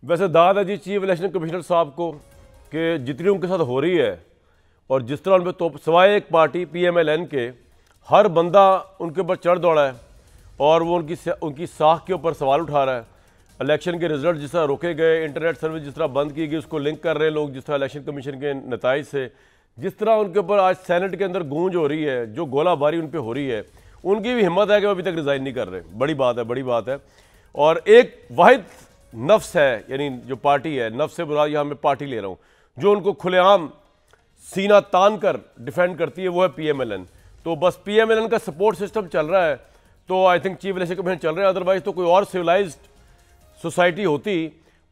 वैसे दाद है जी चीफ इलेक्शन कमिश्नर साहब को कि जितनी उनके साथ हो रही है और जिस तरह उन पर तो सवाए एक पार्टी PMLN के हर बंदा उनके ऊपर चढ़ दौड़ा है और वो उनकी साख के ऊपर सवाल उठा रहा है। इलेक्शन के रिजल्ट जिस तरह रोके गए, इंटरनेट सर्विस जिस तरह बंद की गई, उसको लिंक कर रहे हैं लोग जिस तरह इलेक्शन कमीशन के नताइज से, जिस तरह उनके ऊपर आज सेनेट के अंदर गूंज हो रही है, जो गोलाबारी उन पर हो रही है, उनकी भी हिम्मत है कि वो अभी तक रिज़ाइन नहीं कर रहे। बड़ी बात है, बड़ी बात है। और एक वाहिद नफ्स है, यानी जो पार्टी है, नफ्स से बुरा यहाँ मैं पार्टी ले रहा हूँ, जो उनको खुलेआम सीना तान कर डिफेंड करती है, वो है PMLN। तो बस PMLN का सपोर्ट सिस्टम चल रहा है तो I think chief election commission चल रहे हैं। अदरवाइज तो कोई और सिविलाइज्ड सोसाइटी होती,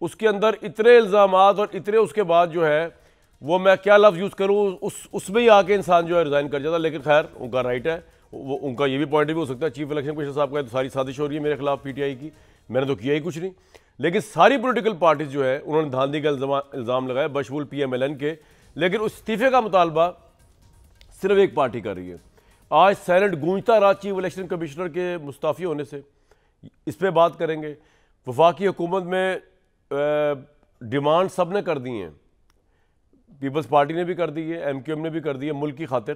उसके अंदर इतने इल्ज़ामात और इतने उसके बाद जो है वो मैं क्या लफ्ज़ यूज़ करूँ, उसमें ही आके इंसान जो है रिज़ाइन कर जाता। लेकिन खैर उनका राइट है, वो उनका ये भी पॉइंट भी हो सकता है चीफ इलेक्शन कमीशन साहब का तो सारी साजिश हो रही है मेरे खिलाफ PTI की, मैंने तो किया ही कुछ नहीं। लेकिन सारी पोलिटिकल पार्टीज जो है उन्होंने धांधली का इल्ज़ाम लगाया बशमूल PMLN के। लेकिन उस इस्तीफे का मुतालबा सिर्फ एक पार्टी कर रही है। आज सेनेट गूंजता रहा चीफ इलेक्शन कमिश्नर के मुस्ताफ़ी होने से, इस पर बात करेंगे। वफाकी हुकूमत में डिमांड सब ने कर दी हैं, पीपल्स पार्टी ने भी कर दी है, MQM ने भी कर दी है, मुल्क की खातिर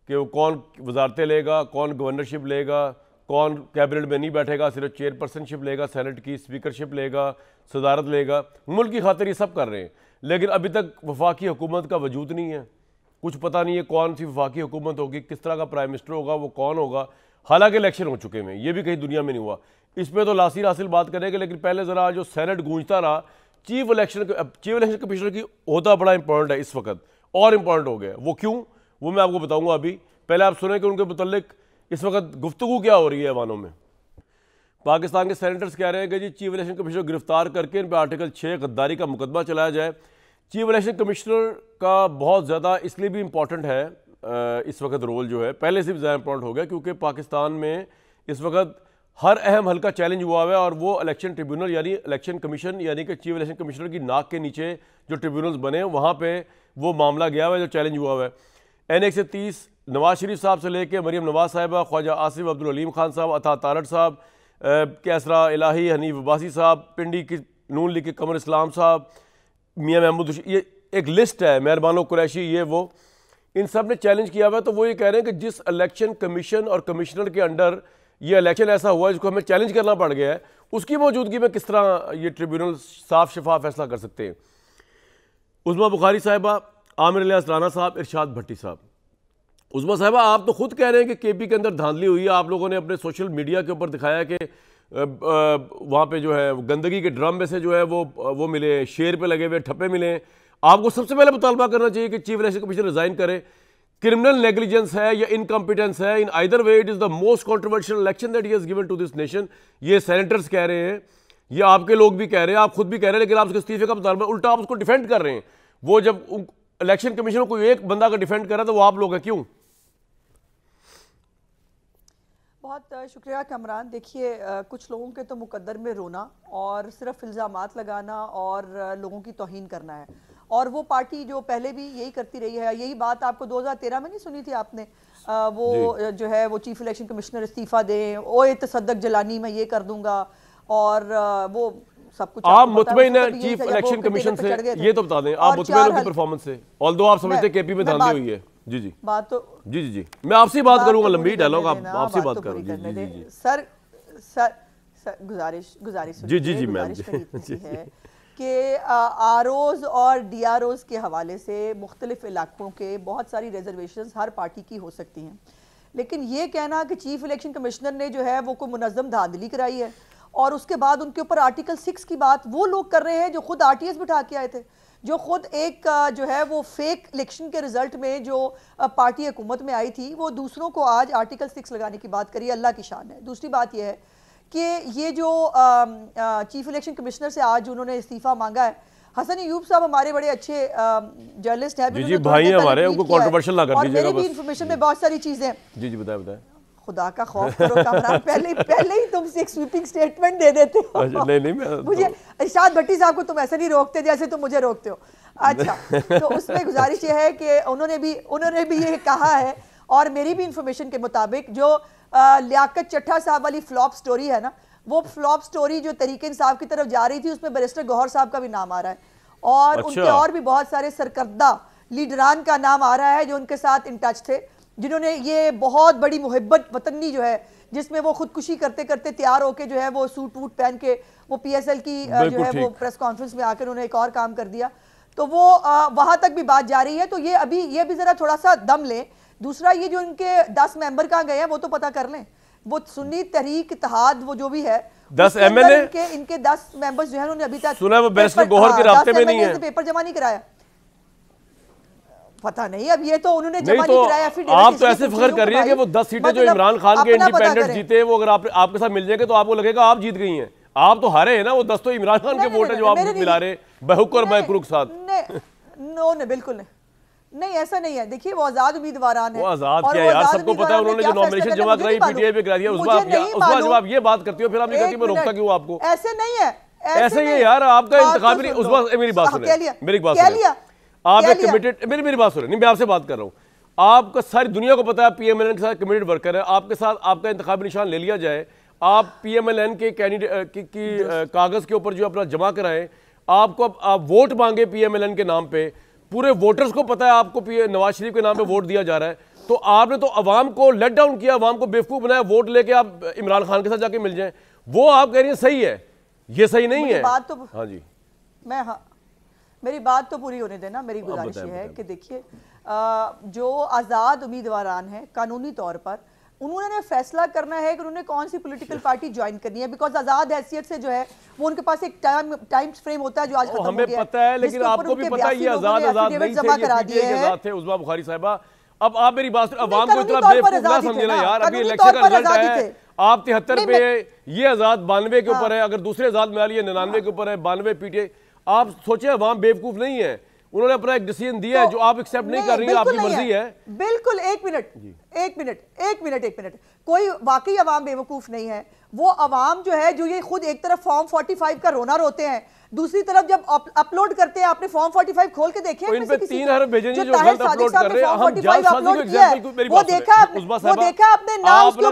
कि वो कौन वजारतें लेगा, कौन गवर्नरशिप लेगा, कौन कैबिनेट में नहीं बैठेगा, सिर्फ चेयरपर्सनशिप लेगा, सेनेट की स्पीकरशिप लेगा, सदारत लेगा, मुल्क की खातिर ये सब कर रहे हैं। लेकिन अभी तक वफाकी हुकूमत का वजूद नहीं है, कुछ पता नहीं है कौन सी वफाकी हुकूमत होगी, किस तरह का प्राइम मिनिस्टर होगा, वो कौन होगा। हालांकि इलेक्शन हो चुके हैं, ये भी कहीं दुनिया में नहीं हुआ। इस पर तो लासिर हासिल बात करेंगे, लेकिन पहले ज़रा जो सेनेट गूंजता रहा, चीफ इलेक्शन कमिश्नर की ओहदा बड़ा इंपॉर्टेंट है इस वक्त, और इंपॉर्टेंट हो गया। वो क्यों, वो मैं आपको बताऊंगा अभी। पहले आप सुने कि उनके मुतल्लिक इस वक्त गुफ्तगू क्या हो रही है ऐवानों में। पाकिस्तान के सेनेटर्स कह रहे हैं कि जी चीफ इलेक्शन कमिश्नर गिरफ्तार करके इन पर आर्टिकल 6 गद्दारी का मुकदमा चलाया जाए। चीफ इलेक्शन कमिश्नर का बहुत ज़्यादा इसलिए भी इम्पॉर्टेंट है इस वक्त रोल जो है, पहले से भी ज़्यादा इंपॉर्टेंट हो गया क्योंकि पाकिस्तान में इस वक्त हर अहम हल्का चैलेंज हुआ हुआ है और वो इलेक्शन ट्रिब्यूनल यानी इलेक्शन कमीशन यानी कि चीफ इलेक्शन कमिश्नर की नाक के नीचे जो ट्रिब्यूनल्स बने हैं वहाँ पे वो मामला गया हुआ है, जो चैलेंज हुआ हुआ है। NA 130 नवाज शरीफ साहब से लेके मरीम नवाज साहिबा, ख्वाजा आसिफ अब्दुल हलीम खान साहब, अता तारड़ साहब, कैसरा इलाही, हनीफ अब्बासी साहब, पिंडी की नून लीग के कमर इस्लाम साहब, मियाँ महमूद, ये एक लिस्ट है, मेहरबानो कुरैशी, ये वो, इन सब ने चैलेंज किया हुआ है। तो वो ये कह रहे हैं कि जिस इलेक्शन कमीशन और कमिश्नर के अंडर ये इलेक्शन ऐसा हुआ है जिसको हमें चैलेंज करना पड़ गया है, उसकी मौजूदगी में किस तरह ये ट्रिब्यूनल साफ शफाफ फैसला कर सकते हैं। उज़मा बुखारी साहिबा, आमिर इलियास राना साहब, इरशाद भट्टी साहब। उज़मा साहिबा, आप तो खुद कह रहे हैं कि KP के अंदर धांधली हुई है। आप लोगों ने अपने सोशल मीडिया के ऊपर दिखाया कि वहाँ पे जो है गंदगी के ड्रम में से जो है वो मिले, शेर पे लगे हुए ठप्पे मिले। आपको सबसे पहले मुतालबा करना चाहिए कि चीफ इलेक्शन कमिश्नर रिजाइन करे। क्रिमिनल नेग्लिजेंस है या इनकम्पिटेंस है, in either way it is the most controversial election that he has given to this nation. ये सेनेटर्स कह रहे हैं, ये आपके लोग भी कह रहे हैं, आप खुद भी कह रहे हैं, लेकिन आप उसके इस्तीफे का मुतालबा उल्टा आप उसको डिफेंड कर रहे हैं। वो जब इलेक्शन कमीशन को एक बंदा का डिफेंड कर रहा है तो वो आप लोग हैं, क्यों? बहुत शुक्रिया कमरान। देखिए कुछ लोगों के तो मुकद्दर में रोना और सिर्फ इल्ज़ामात लगाना और लोगों की तौहीन करना है, और वो पार्टी जो पहले भी यही करती रही है। यही बात आपको 2013 में नहीं सुनी थी आपने, वो जो है वो चीफ इलेक्शन कमिश्नर इस्तीफा दें, ओए तसद्दक जलानी मैं ये कर दूंगा, और वो सब कुछ आप मुतमईन है चीफ इलेक्शन कमीशन से, ये तो बता दें आप मुतमईन हो की परफॉर्मेंस से, ऑल्दो आप समझते हैं KP में धांधली हुई है। जी जी बात तो जी मैं आपसे बात करूंगा, लंबी डायलॉग आपसे बात करूँ। जी सर गुजारिश जी मैम है कि ROs और DROs के हवाले से मुख्तलिफ इलाकों के बहुत सारी रिजर्वेशन हर पार्टी की हो सकती हैं, लेकिन ये कहना कि चीफ इलेक्शन कमिश्नर ने जो है वो कोई मुनज़्ज़म धांधली कराई है और उसके बाद उनके ऊपर आर्टिकल 6 की बात वो लोग कर रहे हैं जो खुद RTS बिठा के आए थे, जो खुद एक जो है वो फेक इलेक्शन के रिजल्ट में जो पार्टी हुकूमत में आई थी, वो दूसरों को आज आर्टिकल 6 लगाने की बात करी। अल्लाह की शान है। दूसरी बात यह है कि ये जो चीफ इलेक्शन कमिश्नर से आज उन्होंने इस्तीफा मांगा है, हसन अयूब साहब हमारे बड़े अच्छे जर्नलिस्ट हैं, जी भाई हमारे, उनको कंट्रोवर्शियल ना कर दीजिएगा बस। इन्फॉर्मेशन में बहुत सारी चीजें हैं। जी बताएं। खुदा का खौफ करो कमरान, पहले ही तुम एक स्वीपिंग स्टेटमेंट दे देते हो। नहीं मुझे इरशाद भट्टी साहब को तुम ऐसे नहीं रोकते जैसे तुम मुझे रोकते हो। अच्छा, तो उसमें गुजारिश ये है कि उन्होंने भी ये कहा है, और मेरी भी इंफॉर्मेशन के मुताबिक जो लियाकत चट्टा साहब वाली फ्लॉप स्टोरी है ना, वो फ्लॉप स्टोरी जो तहरीक इंसाफ की तरफ जा रही थी उसमें बैरिस्टर गौहर साहब का भी नाम आ रहा है, और अच्छा। उनके और भी बहुत सारे सरकर्दा लीडरान का नाम आ रहा है जो उनके साथ इन टच थे, जिन्होंने ये बहुत बड़ी मुहिब्बत वतनी जो है जिसमें वो खुदकुशी करते करते तैयार होके जो है वो सूट वूट पहन के वो PSL की जो है वो प्रेस कॉन्फ्रेंस में आकर उन्होंने एक और काम कर दिया, तो वो वहां तक भी बात जा रही है। तो ये भी जरा थोड़ा सा दम लें। दूसरा, ये जो इनके 10 मेंबर कहाँ गए हैं वो तो पता कर लें। वो सुन्नी तहरीक इत्तेहाद वो जो भी है 10 MLA इनके 10 मेंबर्स जो है उन्होंने अभी तक सुना वो बैरिस्टर गौहर के रास्ते में नहीं है, पेपर जमा नहीं कराया। पता नहीं, अब ये तो उन्होंने जमा नहीं नहीं कराया। तो आप तो ऐसे फख्र कर रही है कि वो 10 सीटें जो इमरान खान के इंडिपेंडेंट जीते वो अगर आपके साथ मिल जाएंगे तो आपको लगेगा आप जीत गई हैं। आप तो हारे हैं ना, वो 10 तो इमरान खान के वोट है जो आप मिला रहे बहूक और महकरूक के साथ। नहीं, बिल्कुल नहीं, ऐसा नहीं है। देखिए वो आजाद उम्मीदवारान है। वो आजाद क्या यार, सबको पता है उन्होंने जो नॉमिनेशन जमा कराई PTI पे करा दिया। उस बार जब आप ये बात करती हो फिर आप नहीं कहती मैं रोकता क्यों आपको? ऐसे नहीं है, ऐसे ही है यार, आपका इंतखाब नहीं। उस बार मेरी बात सुने, मेरी बात सुने, आप एक कमिटेड, मेरी बात सुने, नहीं मैं आपसे बात कर रहा हूँ। आपका सारी दुनिया को पता है PMLN के साथ कमिटेड वर्कर है, आपके साथ आपका इंतखाबी निशान ले लिया जाए, आप PMLN के कैंडिडेट की कागज के ऊपर जो अपना जमा कराएं, आपको आप वोट मांगे PMLN के नाम पे, पूरे वोटर्स को पता है आपको नवाज शरीफ के नाम पे वोट दिया जा रहा है, तो आपने तो अवाम को लेट डाउन किया, अवाम को बेवकूफ बनाया, वोट लेके आप इमरान खान के साथ जाके मिल जाएं। वो आप कह रही हैं सही है, ये सही नहीं है। बात तो हाँ जी, मेरी बात तो पूरी होने देना। मेरी गुजारिश ये है कि देखिए जो आज़ाद उम्मीदवारान हैं कानूनी तौर पर उन्होंने फैसला करना है कि उन्होंने कौन सी पॉलिटिकल पार्टी ज्वाइन करनी है, बिकॉज आजाद हैसियत से जो है वो उनके पास एक टाइम फ्रेम होता है जो आज खत्म हो गया है। हमें पता है, लेकिन आपको भी पता है ये आजाद नहीं थे, जमा करा दिए हैं। थे उस्मा बुखारी साहबा। अब आप मेरी बात अवाम को इतना बेवकूफ ना समझना यार, अभी इलेक्शन का रिजल्ट है, आप 73 पे, ये आजाद 92 के ऊपर है, अगर दूसरे आजाद में आ रही है 99 के ऊपर है, 92 PTI। आप सोचे अवाम बेवकूफ नहीं है, उन्होंने अपना एक डिसीजन दिया है जो आप एक्सेप्ट नहीं कर रही है, आपकी मर्जी है। बिल्कुल, एक मिनट, कोई वाकई अवाम बेवकूफ नहीं है। वो अवाम जो है जो ये खुद एक तरफ फॉर्म 45 का रोना रोते हैं, दूसरी तरफ जब अपलोड करते हैं, आपने फॉर्म 45 खोल के देखे इन पे 3 हरफ भेजें जो गलत अपलोड कर रहे हैं। हम वो देखा आपने नाम के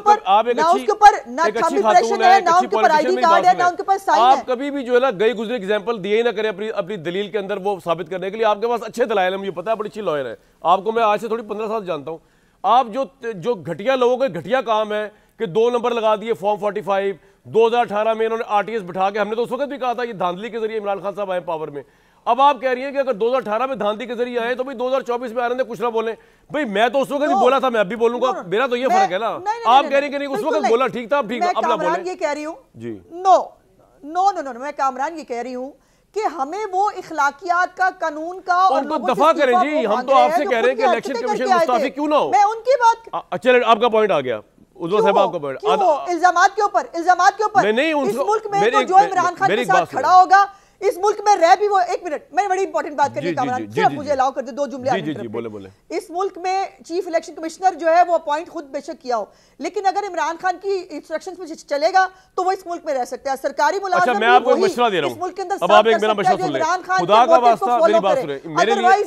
ऊपर ना थंब इंप्रेशन है, नाम के ऊपर ID कार्ड है, ना उनके पास साइन है। आप कभी भी जो है ना गई गुजरे एग्जांपल दिए ही ना करें अपनी दलील के अंदर वो साबित करने के लिए। आपके पास अच्छे दलाइल है, मुझे पता है, बड़ी अच्छी लॉयर है, आपको मैं आज से थोड़ी 15 साल जानता हूँ। आप जो घटिया लोगों का घटिया काम है कि 2 नंबर लगा दिए फॉर्म 45, 2018 में इन्होंने RTS बिठा के, हमने तो उस वक्त भी कहा था ये धांधली के जरिए इमरान खान साहब आए पावर में। अब आप कह रही हैं कि अगर 2018 में धांधली के जरिए आए तो भाई 2024 में आ रहे हैं कुछ ना बोले। भाई मैं तो उस वक्त भी बोला था, मैं अभी बोलूंगा, मेरा तो ये फर्क है ना। आप कह रही हैं कि नहीं उस वक्त बोला ठीक था, ठीक है, अब ना बोले। ये कह रही हूँ जी, नो, मैं कामरान ये कह रही हूँ कि हमें वो इखलाकियात का, कानून का और उनको दफा करें जी। हम तो आपसे कह रहे हैं कि इलेक्शन कमीशन मुस्ताफी क्यों ना हो। मैं उनकी बात, अच्छा आपका पॉइंट आ गया, आपका पॉइंट इल्जामात के ऊपर नहीं, इस मुल्क में तो जो इमरान खान के साथ खड़ा होगा इस मुल्क में रह भी वो, एक मिनट, मैं बड़ी इंपॉर्टेंट बात करनी कामरान, सिर्फ मुझे अलाउ कर दे 2 जुमले। बोले। इस मुल्क में चीफ इलेक्शन कमिश्नर जो है वो अपॉइंट खुद बेशक किया हो, लेकिन अगर इमरान खान की इंस्ट्रक्शंस में चलेगा तो वो इस मुल्क में रह सकता है। सरकारी मुलाजिम, अच्छा मैं आपको मशवरा दे रहा हूं, इस मुल्क के अंदर अब आप एक मेरा मशवरा सुन लें, खुदा का वास्ता मेरी बात सुने,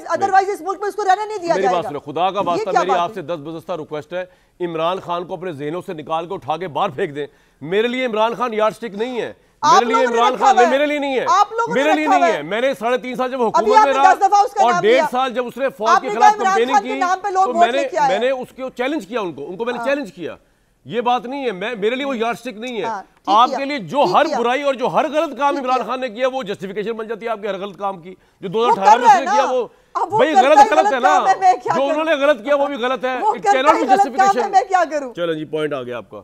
अदरवाइज इस मुल्क में उसको रहने नहीं दिया जाएगा। खुदा का वास्ता मेरी आपसे 10 बजस्ता रिक्वेस्ट है, इमरान खान को अपने ज़हनों से निकाल के उठा के बाहर फेंक दें। मेरे लिए इमरान खान यार्डस्टिक नहीं है, मेरे लिए इमरान खान मेरे लिए नहीं है, मेरे लिए नहीं है। मैंने 3.5 साल जब हुकूमत में रहा और 1.5 साल जब उसने फौज के खिलाफ कैंपेनिंग की तो मैंने उसको चैलेंज किया, उनको मैंने चैलेंज किया। ये बात नहीं है, मेरे लिए वो यार्डस्टिक नहीं है। आपके लिए जो हर बुराई और जो हर गलत काम इमरान खान ने किया वो जस्टिफिकेशन बन जाती है आपके हर गलत काम की। जो 2018 में उसने किया वो भाई गलत है ना, जो उन्होंने गलत किया वो भी गलत है। It can not be justification. मैं क्या करूं? चलो जी, पॉइंट आ गया आपका।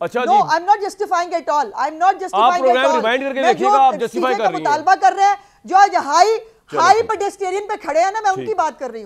अच्छा जी, I am not justifying at all, I am not justifying आप प्रोग्राम रिमाइंड करके देखिएगा, आप जस्टिफाई कर रही हैं। मुतालबा कर रहे हैं जो हाई पेडेस्टेरियन पे खड़े हैं ना, मैं उनकी बात कर रही हूं।